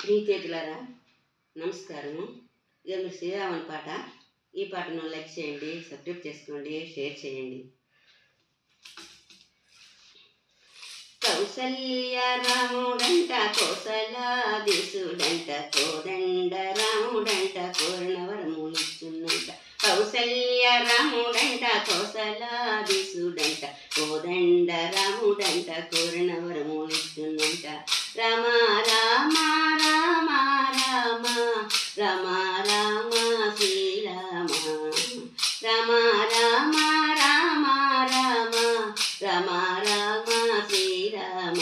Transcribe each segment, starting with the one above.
ప్రీతిలారా నమస్కారము. ఇక మీరు శ్రీరామన్ పాట. ఈ పాటను లైక్ చేయండి, సబ్స్క్రైబ్ చేసుకోండి, షేర్ చేయండి. కౌసల్య రాముడంట కోసలాదిసుడంట కోదండ రాముడంట కోరణవరమునిచ్చున్నంట. కౌసల్య రాముడంట కోసలాదిసుడంట కోదండ రాముడంట కోరణవరమునిచ్చున్నంట. రమ రామ రామ రామ రమ రామ శ్రీరామ రమ రామ రామ రామ రమ రామ శ్రీరామ.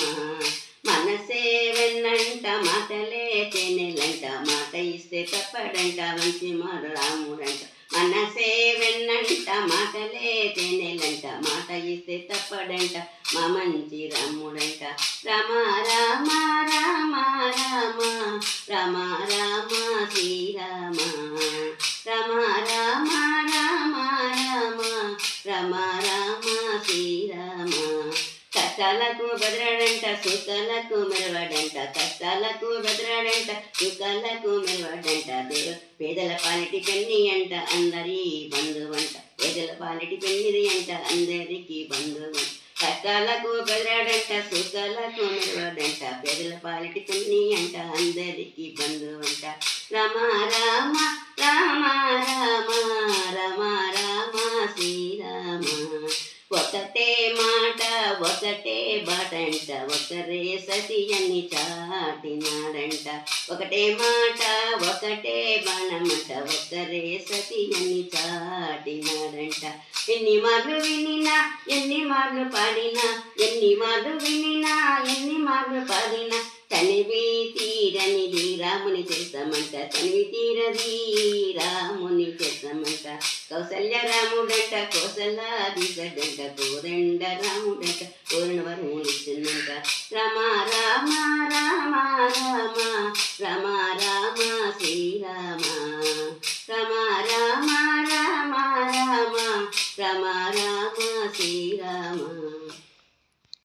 మనసే వెన్నంట మాటలే తెనెలంట మాట ఇస్తే తప్పడంట మంచి మారు రాముడంట. మనసే వెన్నంట మాటలే తెనెలంట మాట ఇస్తే తప్పడంట మా మంచి రాముడంట. రమ రామ రామ రామ రమ రామ శ్రీరామ రమ రామ రామ రామ రమ రామ శ్రీరామ. కష్టాలకు బెదరడంట సుఖాలకు మెరవడంట. కష్టాలకు బెదరడంట సుఖాలకు మెరవడంట. పేదల పాలిటి పెన్ని అంట అందరి బంధువంట. పేదల పాలిటి పెన్నిది అంట అందరికి బంధువంట. కష్టాలకు బెదరడంట సుఖాలకు మెరవడంట. పేదల పాలిటి పెన్ని అంట అందరికి బంధువంట. రమ రామ రామ రామ రమ రామ శ్రీరామ. ఒకటే మాట ఒకటే బాటంట ఒకరే సతి అని చాటినాడంట. ఒకటే మాట ఒకటే బాణమంట ఒకరే సతి అని చాటినాడంట. ఎన్ని మార్లు వినినా ఎన్ని మార్లు పాడినా ఎన్ని మార్లు వినినా ఎన్ని మార్లు పాడినా తనివి తీరనిది రాముని చేస్తామంట. తనివి తీరది రాముని చేస్తామంట. కౌసల్య రాముడంట కోసలాదిసడంట కోదండ రాముడంట కోరణవరమునిచ్చున్నంట. రమ రామ